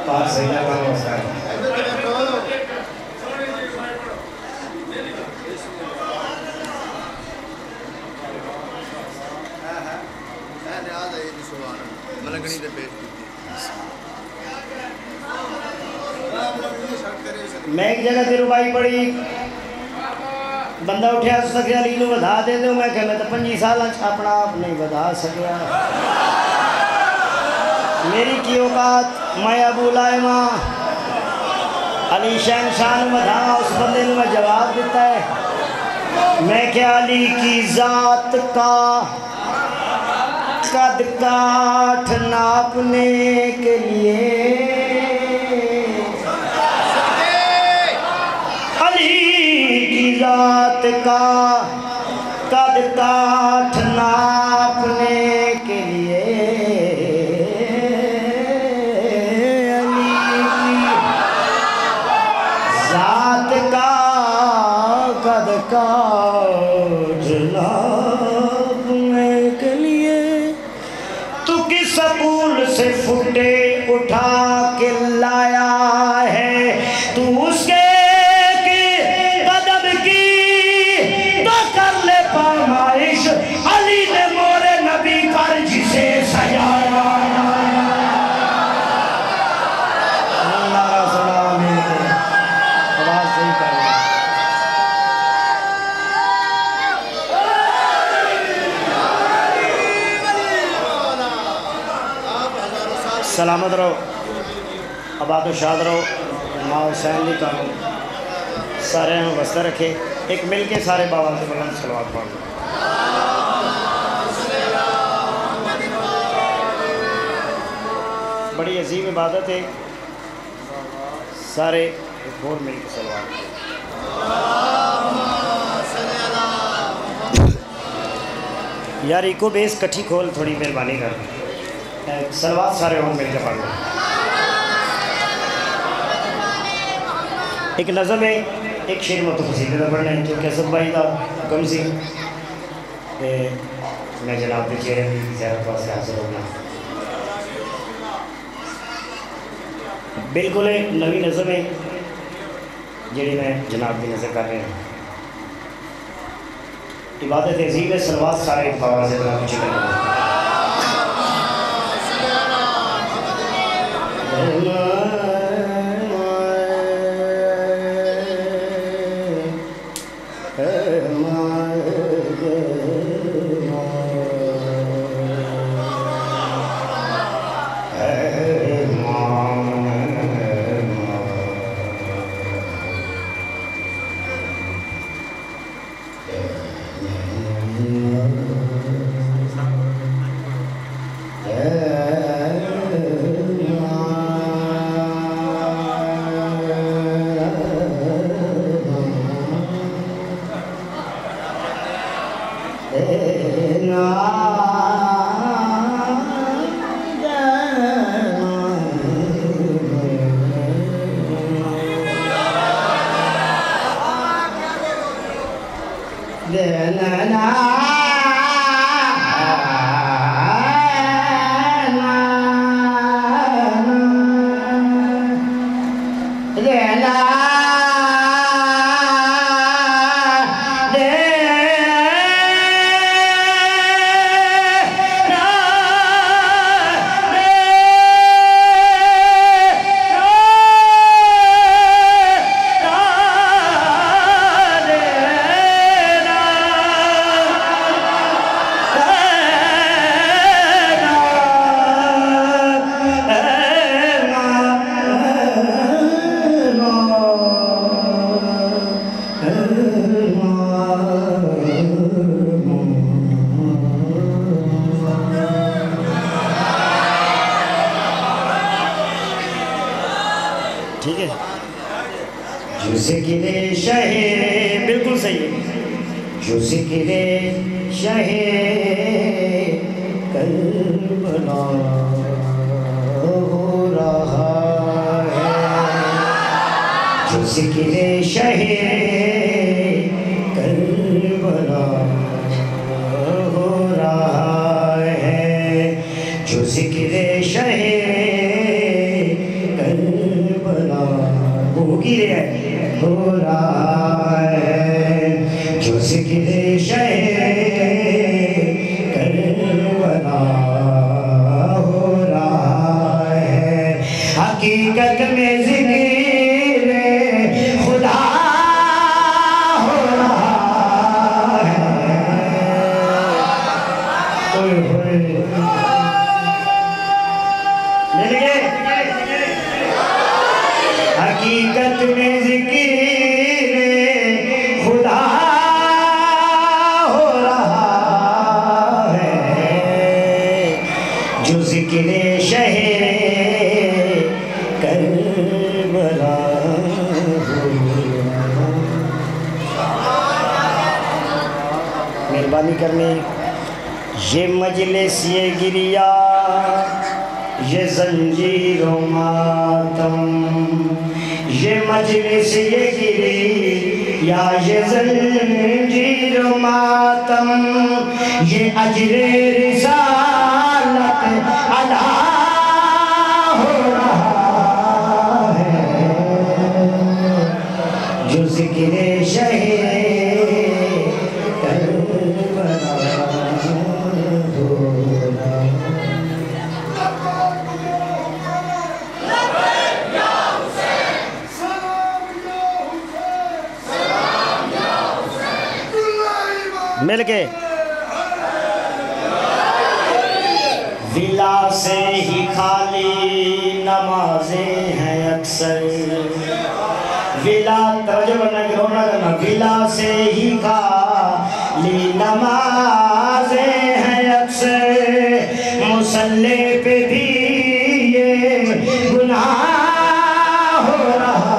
پاس سیدہ کا نمسکار میں ایک جگہ تے ربائی پڑھی بندہ اٹھیا سکے علی نو ودھا دے دو میں کہ میں تو 25 سال اپنا آپ نہیں ودھا سکیا میری کی اوقات میں ابو لائمہ علی شہنشاہ ودھا اس بندے نے میں جواب دیتا ہے میں کہ علی کی ذات کا قد کاٹ ناپنے کے لیے ذات کا قد کاٹ ناپنے کے لیے علی کی ذات کا قد کاٹ ناپنے کے لیے تو کس پھول سے پھوٹے اٹھا کے لایا ہے تو اس کے علی نے مورے نبی پر جسے سجایا اللہ سلام آواز صحیح کر سلامت رہو آباد و شاد رہو ماں حسین لی کرو سارے ہم وسطہ رکھے ایک مل کے سارے بابا سے بلند صلوات پڑھ لو بڑی عظیم عبادت ہے سارے ایک اور مل کے صلوات یار ایک کو بیس کٹھی کھول تھوڑی مہربانی کر صلوات سارے اور مل کے پڑھ لو ایک نظم ہے ایک شیر متفصیل کا پڑھنا ہے کیونکہ اسد بھائی کا حکم سی میں جناب کے چہرے کی زیارت واسطے حاضر ہونا بالکل ایک نوی نظم ہے جڑی میں جناب کی نظر کر رہے ہیں عبادت عظیم ہے صلوات سارے بابا سے بنا کچھ کرنا ٹھیک ہے جو ذکر شہ بالکل صحیح ہے جو ذکر شہ کربلا ہو رہا ہے جو ذکر شہ کربلا ہو رہا ہے جو ذکر مل گئے حقیقت میں ذکر خدا ہو رہا ہے جو ذکر شہر کربلا مہربانی کرنی یہ مجلس یہ گریا یہ زنجیر و ماتم یہ مجلس یہ گریا یہ زنجیر و ماتم یہ اجر رسالت ادا ہو رہا ہے جو ذکر شہر مل کے ولا سے ہی خالی نمازیں ہیں اکثر ولا ولا سے ہی خالی نمازیں ہیں اکثر مصلی پہ بھی یہ گناہ ہو رہا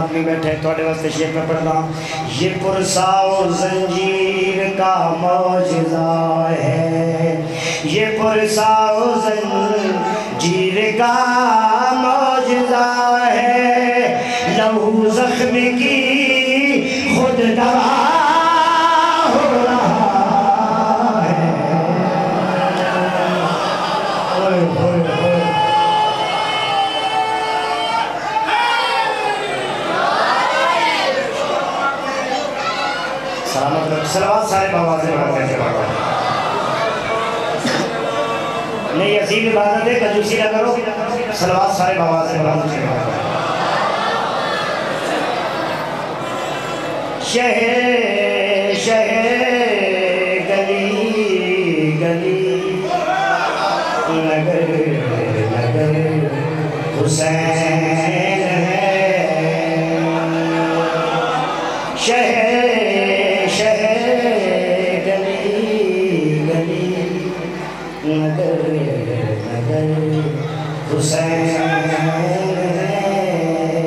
بھی بیٹھے توڑے واسطے شیر میں پڑھنا یہ پرسا و زنجیر کا معجزہ ہے یہ پرسا و زنجیر کا معجزہ ہے لہو زخم کی خود دوا ہو رہا ہے سلوات سارے بابا سے نہیں عظیم عبادت ہے کنجوسی نہ کرو سلوات سارے بابا سے شہر شہر گلی گلی نگر نگر حسین ہے شہر حسین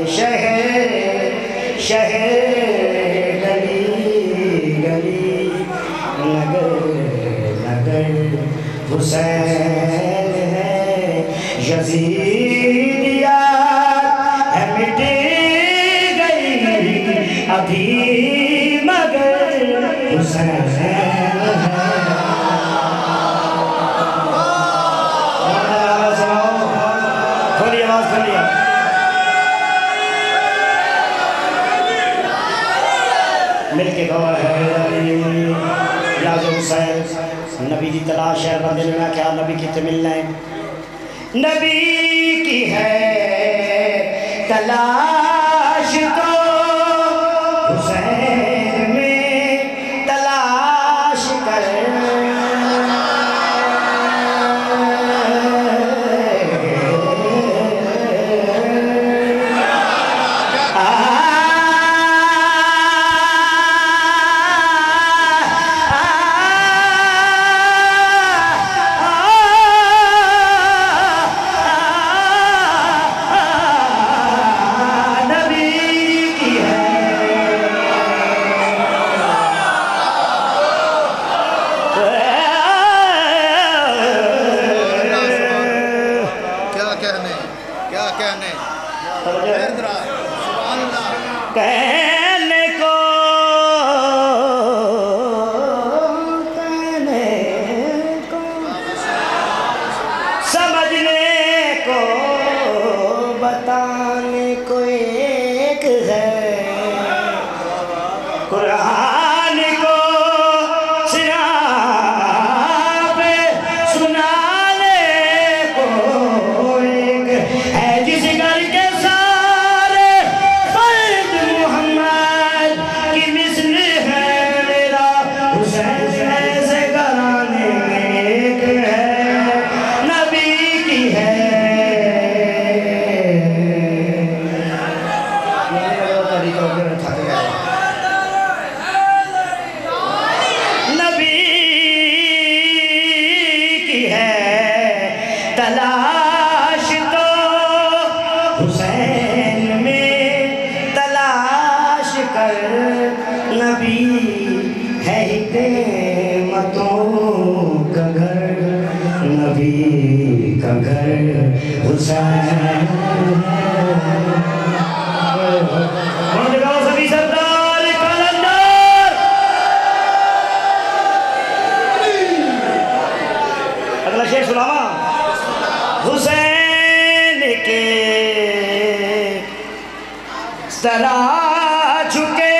شہر شہر گلی گلی نگر نگر حسین ہے یزیدیات ہے مٹ گئی ابھی مگر حسین ہے مل کے گواہ ہے یا جو حسین نبی کی تلاش ہے بندے نے کیا نبی کی تے ملنا ہے نبی کی ہے تلاش تو حسین میں تلاش کر کہنے کو سمجھنے کو بتانے کو ایک ہے قرآن کو سنا پہ ہے تلاش تو حسین میں تلاش کر نبی ہے حکمتوں کا گھر نبی کا گھر حسین سبھی سردار کلندر اگلا شعر سناواں حسین کے سرا جھکے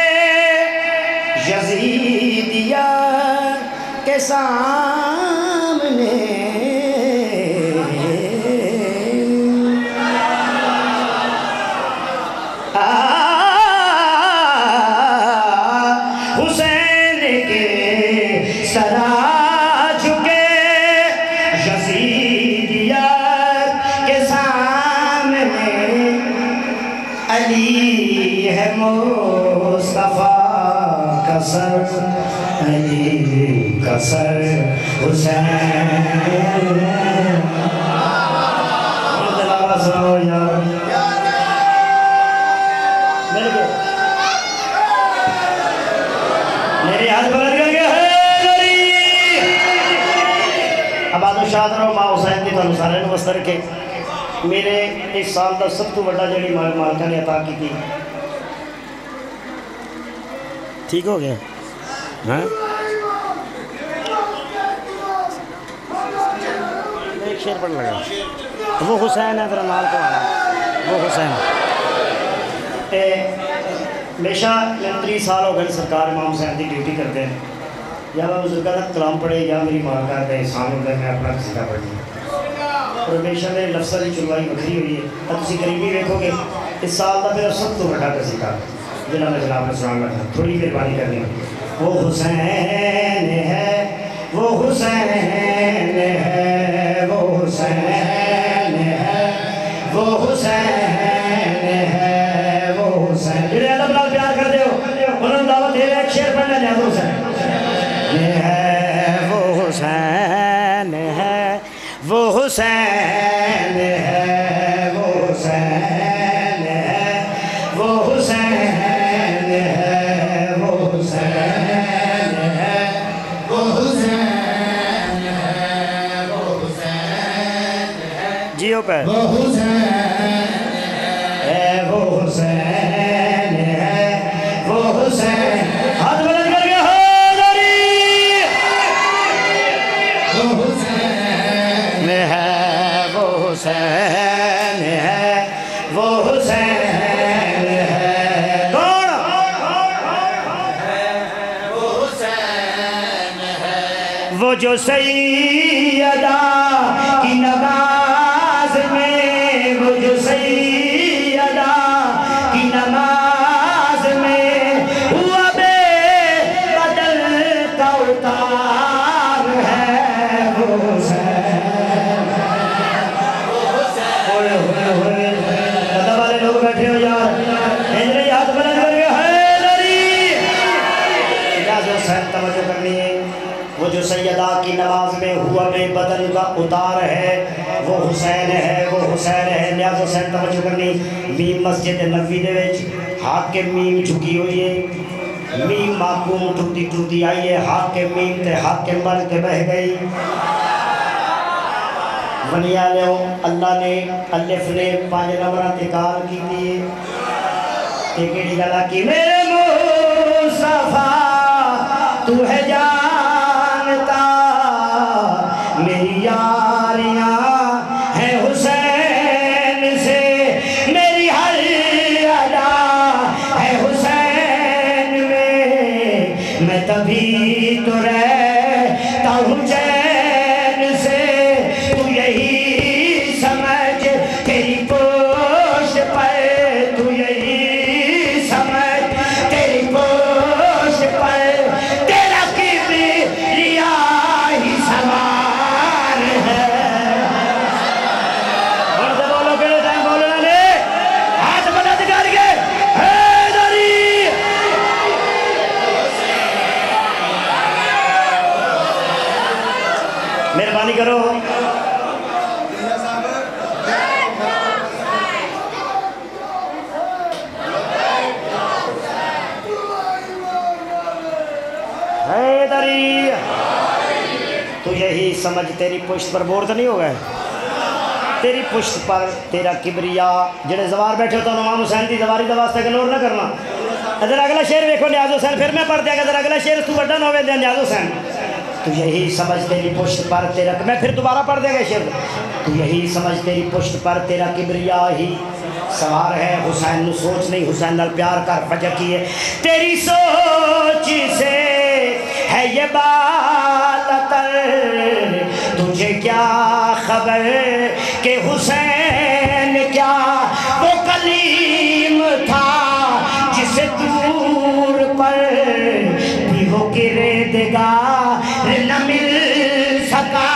یزیدیہ کے سامنے حسین کے سرا جھکے یزیدیہ کے سامنے علی ہے مصطفیٰ کا سر علی کا سر حسین سناؤ یار میرے ہاتھ بلند کر کے حیدری آباد و شاد رہو ماں حسین کی تو سارے نو بستر کے میرے اس سال دا سب تو بڑا جڑی مالکہ نے عطا کی تھی ٹھیک ہو گیا ہاں ایک شعر پڑھ لگا وہ حسین ہے ذرا نال کو آنا وہ حسین ہمیشہ 30 سال ہو گئے سرکار امام حسین کی ڈیوٹی کرتے ہیں یا میں بزرگاں کا کلام پڑھے یا میری مالکہ کا احسان ہوتا ہے میں اپنا قصیدہ پڑھی اور ہمیشہ میں لفظاں کی چلوائی وکری ہوئی ہے اور تسی قریبی دیکھو گے اس سال کا میرا سب تو بڑا قصیدہ جناب میں جناب نے سنان لگا تھوڑی مہربانی کرنی وہ حسین ہے وہ حسین ہے وہ حسین ہے وہ حسین ہے وہ حسین جنہیں اللہ بلال پیار کر دے ہو انہوں نے دعوت دے ایک شعر پڑھنا جائے وہ حسین ہے وہ حسین ہے وہ حسین ہے وہ حسین ہے وہ حسین ہے وہ حسین ہے وہ حسین ہے وہ حسین ہے جیو پہ وہ حسین ہے وہ حسین ہے وہ حسین ہاتھ بلند کر کے حیدری وہ حسین ہے وہ حسین ہے وہ حسین ہے کون وہ حسین ہے وہ جو سیدہ کی نماز میں وہ جو سیدہ کی نماز میں ہوا بے بدل کا اتار ہے وہ حسین ہوئے قدم والے لوگ بیٹھے ہو یار ہجری ہاتھ بلند کر کے حیدری اجاز حسین توجہ کرنی ہے وہ جو سیدہ کی نماز میں ہوا بے بدن کا اتار ہے وہ حسین ہے وہ حسین ہے نیاز حسین توجہ کرنی میم مسجد نبوی دے وچ حاکم میم جھکی ہوئی ہے میم معقوم ٹوٹی ٹوٹی آئی ہے حاکم میم تے حاکم بن کے بہ گئی ونیا لیو اللہ نے الف نے 5 نمبرہ تکار کی تھی ایکڑی گلا کی میرے مصطفیٰ تو ہے جانتا میری یاریاں ہیں حسین سے میری ہر ادا ہے حسین میں تبھی تو رہتا ہوں چین سے تو یہی سمجھ تیری پوشت پر تو یہی سمجھ تیری پوشت پر تیرا کبریا ہی سوار مہربانی کرو. حیدری تو یہی سمجھ تیری پشت پر بور تو نہیں ہو گئے. تیری پشت پر تیرا کبریا. جڑے زوار بیٹھے ہو تو امام حسین دی زواری دا واسطے اگنور نہ کرنا. ادھر اگلا شعر دیکھو نیاز حسین. پھر میں پڑھ دیا کہ ادھر اگلا شعر تو بڑا نہ ہوئے دیا نیاز حسین. تو یہی سمجھ تیری پشت پر تیرا. میں پھر دوبارہ پڑھ دیا گا شعر. تو یہی سمجھ تیری پشت پر تیرا کبریا ہی سوار ہے. حسین نو سوچ نہیں حسین نال پیار کر فجر کی ہے. تیری سوچ سے ہے یہ بالاتر. تجھے کیا خبر کہ حسین کیا وہ کلیم تھا جسے دور پر بھی ہو گردگار نہ مل سکا.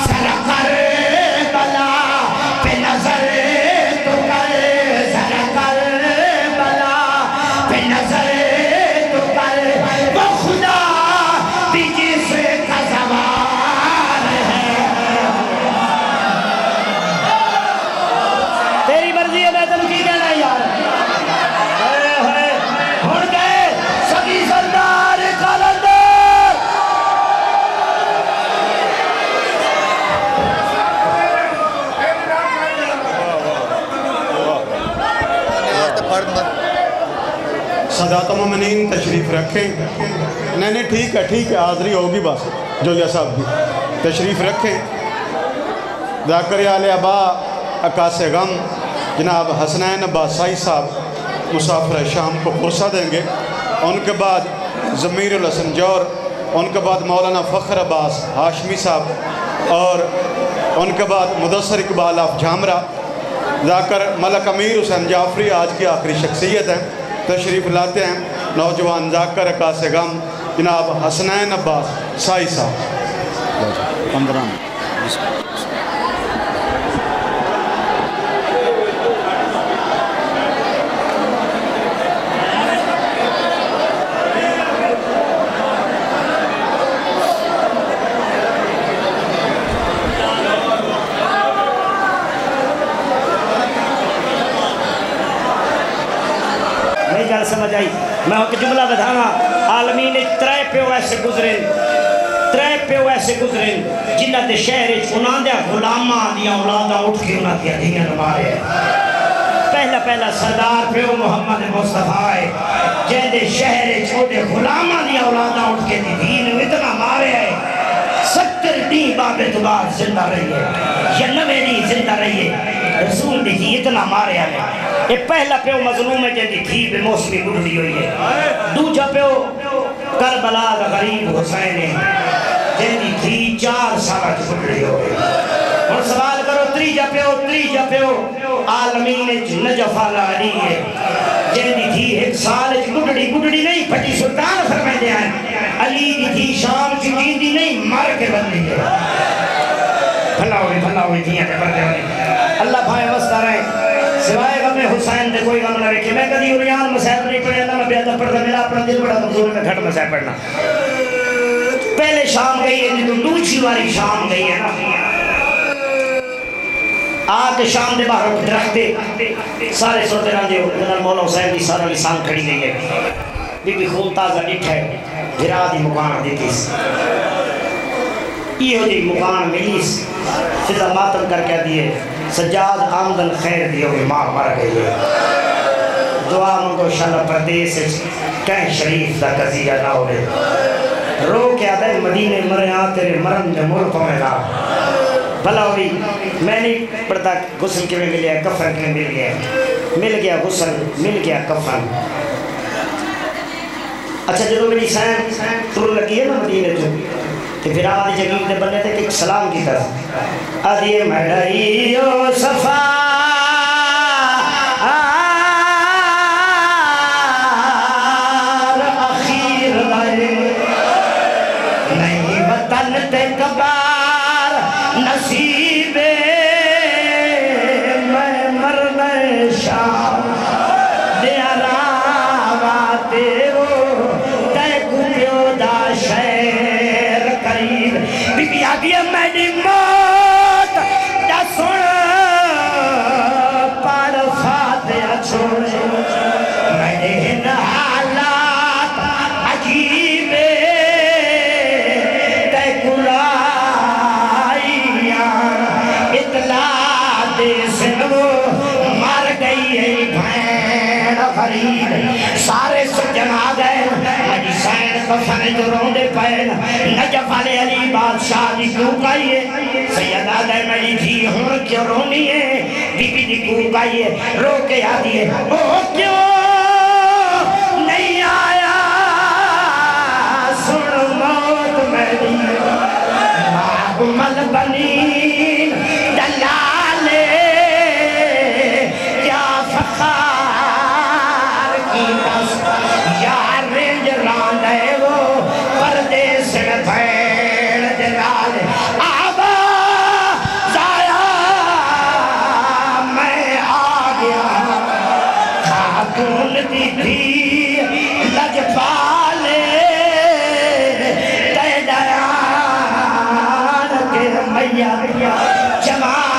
سر کربلا پہ نظر تو کر. سر کربلا پہ نظر تو کر. وہ خدا بھی جس کا سوار ہے. تیری مرضی ہے. میں تم کی کہنا یار. ہون گئے سبھی سردار قلندر. سادات مومنین تشریف رکھیں. نہیں ٹھیک ہے حاضری ہوگی بس. جویا صاحب کی تشریف رکھیں. ذاکر آل ابا عکاس غم جناب حسنین عباسائی صاحب مسافر شام کو پرسہ دیں گے. ان کے بعد ضمیر الحسن جور. ان کے بعد مولانا فخر عباس ہاشمی صاحب. اور ان کے بعد مدثر اقبال آف جھامرہ. ذاکر ملک امیر حسین جعفری آج کی آخری شخصیت ہیں. تشریف لاتے ہیں نوجوان ذاکر عکاس غم جناب حسنین عباس سائی صاحب. 15 گل سمجھ آئی. میں ایک جملہ بدھانا. عالمین ترے پیو ایسے گزرے جنہ دے شہر انہاں دیا غلاماں دیا اولاداں اٹھ کے انہاں دیا دھیاں مارے. پہلا سردار پیو محمد مصطفیٰ ہے جن دے شہر چھوٹے غلاماں دیا اولاداں اٹھ کے دین اتنا مارے ہے. 70 دین باب اعتبار زندہ رہی ہے یا 90 دین زندہ رہی ہے. رسول دی اتنا مارے ہے. یہ پہلا پیو مظلوم ہے جن دی تھی بے موسمی گڑی ہوئی ہے. دوجا پیو کربلا دا غریب حسین ہے جن دی تھی 4 سالہ کی گڑی ہوئی. اور سوال کرو تریجا پیو عالمین نجف علی ہے جن دی تھی 1 سال گڑی نہیں پھٹی. سلطان فرمائے دے ہیں علی دی تھی شام چکی دی نہیں مر کے بندی ہے. بھلا ہوئی تھی بردے ہوئی. اللہ بھائی وسطہ رہے سوائے غم حسین دے کوئی غم نہ رکھے. میں کدی اوریان مسائب نہیں پڑھے نہ میں بیعدہ پڑھتا. میرا اپنا دل بڑا مقصور میں گھٹ مسائب پڑھنا. پہلے شام گئی ہے تو دوسری واری شام گئی ہے نا. آگ شام دے باہر درخت دے سارے سوتے رہاں دے مولا حسین کی سارا لسان کھڑی گئی ہے. بی بی خون تازہ ڈٹھ ہے بھرا دی مکان دیتی سی. یہ ہو دی مکان ملیس فضا ماتم کر کے دیئے سجاد آمدن خیر دیو ماں مر گئی ہے. دعا منگو شالا پردیس کہیں شریف دا قضیہ نہ ہوئے. رو کے آدھے مدینے مریا تیرے مرن دے ملکوں میں لا. بھلا ہوئی میں نہیں پڑھتا غسل کے میں مل گیا کفن کے میں مل گیا غسل مل گیا کفن. اچھا جدو میری سین تر لگی ہے نا مدینے جو کہ پھر آدھی جگیر دے بننے تھے کہ سلام کی طرح آدھی مہڑائیو صفا اخیر لائے نہیں وطن تے کبار نصیبے میں مرنے شام دیا راواتے بی بی آگیا میڈی فرید سارے سجن آ گئے حجی سین کفن جو روندے پین نجف علی علی بادشاہ دی کوک آئیے سیدہ دے میری تھی ہون کیوں رونی ہے بی بی دی کوک آئیے رو کے آتی ہے او کیوں نہیں آیا سن موت میری مل بنین دلالے کیا فخار کی دس یار رنج راندے وہ پردیس پھیڑ دلالے آبا زایا میں آ گیا خاتون دی تھی لج پالے میاں جمال